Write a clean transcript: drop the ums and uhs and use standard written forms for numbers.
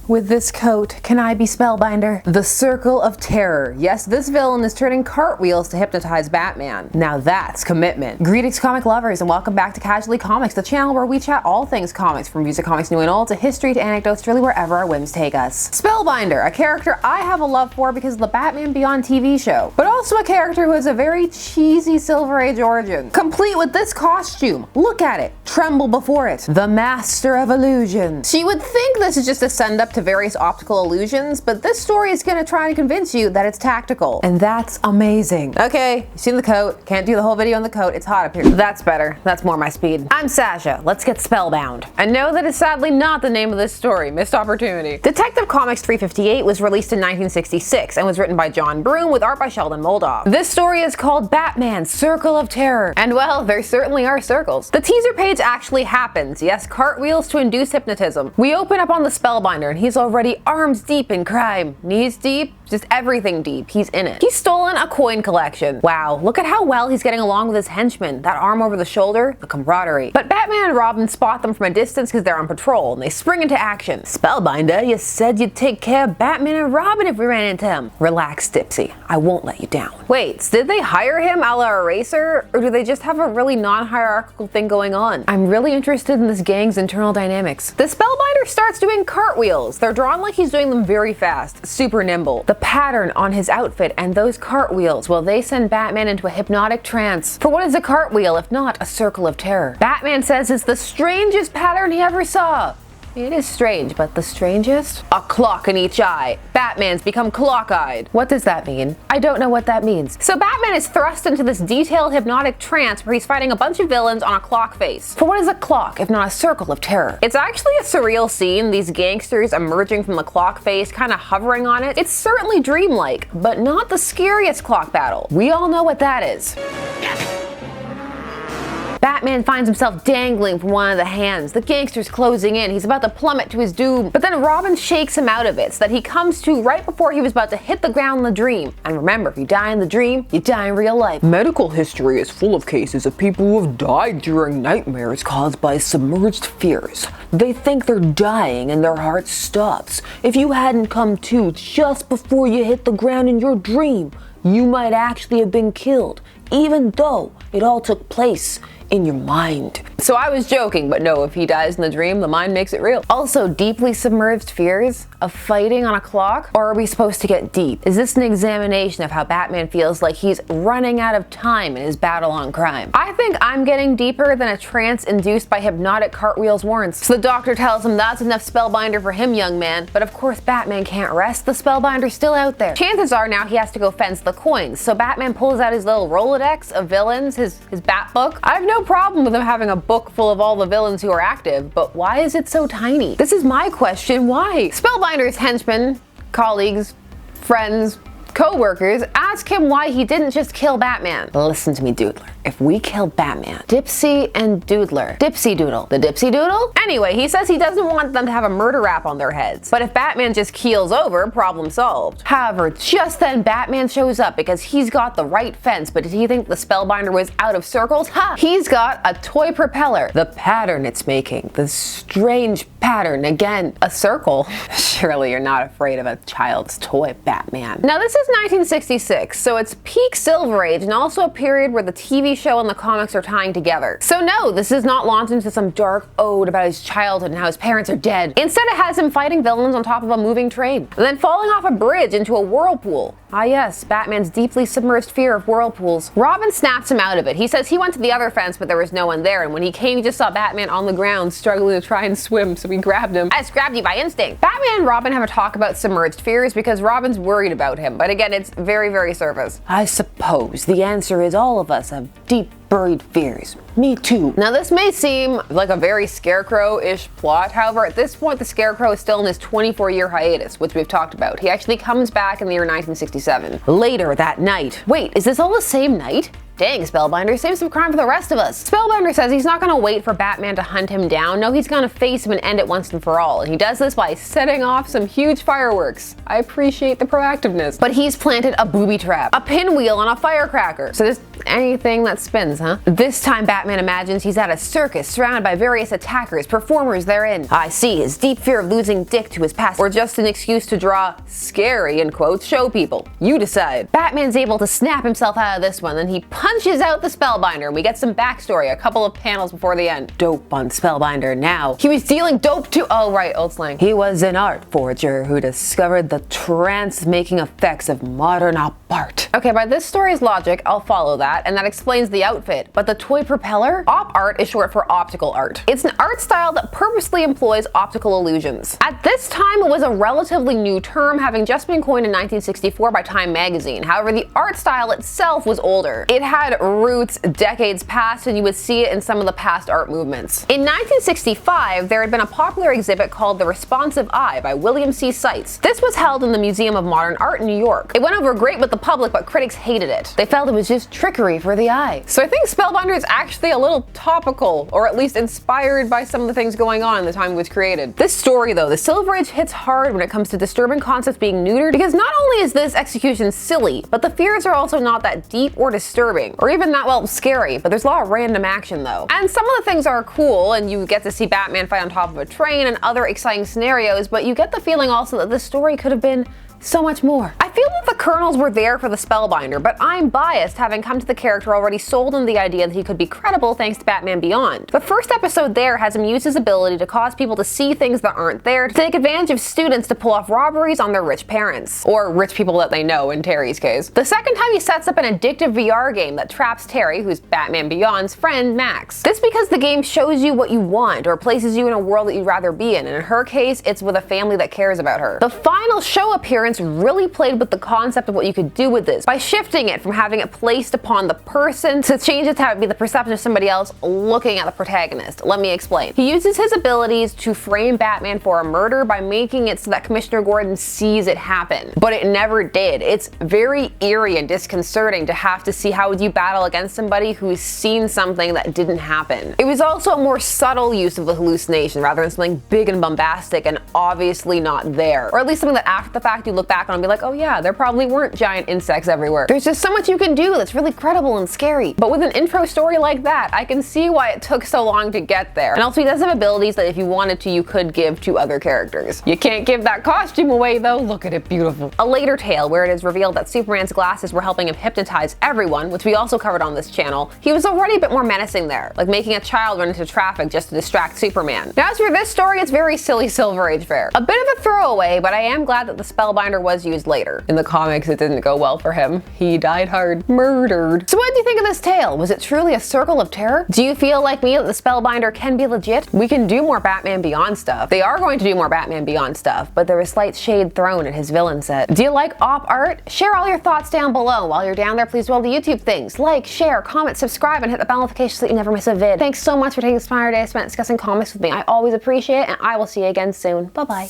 With this coat, can I be Spellbinder? The Circle of Terror. Yes, this villain is turning cartwheels to hypnotize Batman. Now that's commitment. Greetings, comic lovers, and welcome back to Casually Comics, the channel where we chat all things comics, from music comics new and old to history to anecdotes, really wherever our whims take us. Spellbinder, a character I have a love for because of the Batman Beyond TV show, but also a character who has a very cheesy Silver Age origin, complete with this costume. Look at it. Tremble before it. The Master of Illusion. So you would think this is just a send up to various optical illusions, but this story is going to try and convince you that it's tactical. And that's amazing. Okay, you've seen the coat. Can't do the whole video on the coat. It's hot up here. That's better. That's more my speed. I'm Sasha. Let's get spellbound. I know that is sadly not the name of this story. Missed opportunity. Detective Comics 358 was released in 1966 and was written by John Broome with art by Sheldon Moldoff. This story is called Batman Circle of Terror. And well, there certainly are circles. The teaser page actually happens. Yes, cartwheels to induce hypnotism. We open up on the Spellbinder and he's already arms deep in crime. Knees deep, just everything deep. He's in it. He's stolen a coin collection. Wow, look at how well he's getting along with his henchmen. That arm over the shoulder, the camaraderie. But Batman and Robin spot them from a distance because they're on patrol and they spring into action. Spellbinder, you said you'd take care of Batman and Robin if we ran into him. Relax, Dipsy. I won't let you down. Wait, did they hire him a la Eraser? Or do they just have a really non-hierarchical thing going on? I'm really interested in this gang's internal dynamics. The Spellbinder starts doing cartwheels. They're drawn like he's doing them very fast, super nimble. The pattern on his outfit and those cartwheels, well, they send Batman into a hypnotic trance. For what is a cartwheel if not a circle of terror? Batman says it's the strangest pattern he ever saw. It is strange, but the strangest? A clock in each eye. Batman's become clock-eyed. What does that mean? I don't know what that means. So Batman is thrust into this detailed hypnotic trance where he's fighting a bunch of villains on a clock face. For what is a clock if not a circle of terror? It's actually a surreal scene, these gangsters emerging from the clock face, kind of hovering on it. It's certainly dreamlike, but not the scariest clock battle. We all know what that is. Batman finds himself dangling from one of the hands. The gangster's closing in. He's about to plummet to his doom. But then Robin shakes him out of it so that he comes to right before he was about to hit the ground in the dream. And remember, if you die in the dream, you die in real life. Medical history is full of cases of people who have died during nightmares caused by submerged fears. They think they're dying and their heart stops. If you hadn't come to just before you hit the ground in your dream, you might actually have been killed, even though it all took place in your mind. So I was joking, but no, if he dies in the dream, the mind makes it real. Also, deeply submerged fears of fighting on a clock? Or are we supposed to get deep? Is this an examination of how Batman feels like he's running out of time in his battle on crime? I think I'm getting deeper than a trance induced by hypnotic cartwheels warrants. So the doctor tells him that's enough Spellbinder for him, young man. But of course, Batman can't rest. The Spellbinder's still out there. Chances are now he has to go fence the coins. So Batman pulls out his little Rolodex of villains, his bat book. I have no problem with him having a book full of all the villains who are active, but why is it so tiny? This is my question, why? Spellbinder's henchmen, colleagues, friends, co-workers ask him why he didn't just kill Batman. Listen to me, Doodler. If we kill Batman, Dipsy and Doodler, Dipsy Doodle, the Dipsy Doodle? Anyway, he says he doesn't want them to have a murder rap on their heads. But if Batman just keels over, problem solved. However, just then Batman shows up because he's got the right fence, but did he think the Spellbinder was out of circles? Ha! He's got a toy propeller. The pattern it's making, the strange pattern, again, a circle. Surely you're not afraid of a child's toy, Batman. Now this is 1966, so it's peak Silver Age and also a period where the TV show and the comics are tying together. So no, this is not launched into some dark ode about his childhood and how his parents are dead. Instead it has him fighting villains on top of a moving train, and then falling off a bridge into a whirlpool. Ah yes, Batman's deeply submerged fear of whirlpools. Robin snaps him out of it. He says he went to the other fence but there was no one there, and when he came he just saw Batman on the ground struggling to try and swim, so he grabbed him. I just grabbed you by instinct. Batman and Robin have a talk about submerged fears because Robin's worried about him, but again, it's very, very surface. I suppose the answer is all of us have deep buried fears. Me too. Now this may seem like a very Scarecrow-ish plot, however at this point the Scarecrow is still in his 24-year hiatus, which we've talked about. He actually comes back in the year 1967. Later that night. Wait, is this all the same night? Dang, Spellbinder, save some crime for the rest of us. Spellbinder says he's not gonna wait for Batman to hunt him down. No, he's gonna face him and end it once and for all. And he does this by setting off some huge fireworks. I appreciate the proactiveness. But he's planted a booby trap, a pinwheel, and a firecracker. So this anything that spins, huh? This time Batman imagines he's at a circus surrounded by various attackers, performers therein. I see his deep fear of losing Dick to his past, or just an excuse to draw scary, in quotes, show people. You decide. Batman's able to snap himself out of this one, then he punches out the Spellbinder, and we get some backstory a couple of panels before the end. Dope on Spellbinder now. He was dealing dope to— oh right, old slang. He was an art forger who discovered the trance-making effects of modern op art. Okay, by this story's logic, I'll follow that, and that explains the outfit. But the toy propeller? Op art is short for optical art. It's an art style that purposely employs optical illusions. At this time, it was a relatively new term, having just been coined in 1964 by Time magazine. However, the art style itself was older. It had roots decades past, and you would see it in some of the past art movements. In 1965, there had been a popular exhibit called The Responsive Eye by William C. Seitz. This was held in the Museum of Modern Art in New York. It went over great with the public, but critics hated it. They felt it was just trickery for the eye. So I think Spellbinder is actually a little topical, or at least inspired by some of the things going on in the time it was created. This story though, the Silver Age hits hard when it comes to disturbing concepts being neutered, because not only is this execution silly, but the fears are also not that deep or disturbing, or even that, well, scary, but there's a lot of random action though. And some of the things are cool, and you get to see Batman fight on top of a train and other exciting scenarios, but you get the feeling also that this story could have been so much more. I feel that the kernels were there for the Spellbinder, but I'm biased, having come to the character already sold on the idea that he could be credible thanks to Batman Beyond. The first episode there has him use his ability to cause people to see things that aren't there, to take advantage of students to pull off robberies on their rich parents. Or rich people that they know, in Terry's case. The second time he sets up an addictive VR game that traps Terry, who's Batman Beyond's friend, Max. This because the game shows you what you want, or places you in a world that you'd rather be in, and in her case, it's with a family that cares about her. The final show appearance really played with the concept of what you could do with this by shifting it from having it placed upon the person to change it to have it be the perception of somebody else looking at the protagonist. Let me explain. He uses his abilities to frame Batman for a murder by making it so that Commissioner Gordon sees it happen, but it never did. It's very eerie and disconcerting to have to see how would you battle against somebody who's seen something that didn't happen. It was also a more subtle use of the hallucination rather than something big and bombastic and obviously not there, or at least something that after the fact you look back on and be like, oh yeah, there probably weren't giant insects everywhere. There's just so much you can do that's really credible and scary. But with an intro story like that, I can see why it took so long to get there. And also he does have abilities that if you wanted to, you could give to other characters. You can't give that costume away though. Look at it, beautiful. A later tale where it is revealed that Superman's glasses were helping him hypnotize everyone, which we also covered on this channel. He was already a bit more menacing there, like making a child run into traffic just to distract Superman. Now as for this story, it's very silly Silver Age fare. A bit of a throwaway, but I am glad that the Spellbinder was used later. In the comics, it didn't go well for him. He died hard. Murdered. So what did you think of this tale? Was it truly a circle of terror? Do you feel like me that the Spellbinder can be legit? We can do more Batman Beyond stuff. They are going to do more Batman Beyond stuff, but there is slight shade thrown at his villain set. Do you like op art? Share all your thoughts down below. While you're down there, please do all the YouTube things. Like, share, comment, subscribe, and hit the bell notification so that you never miss a vid. Thanks so much for taking this entire day spent discussing comics with me. I always appreciate it, and I will see you again soon. Bye-bye.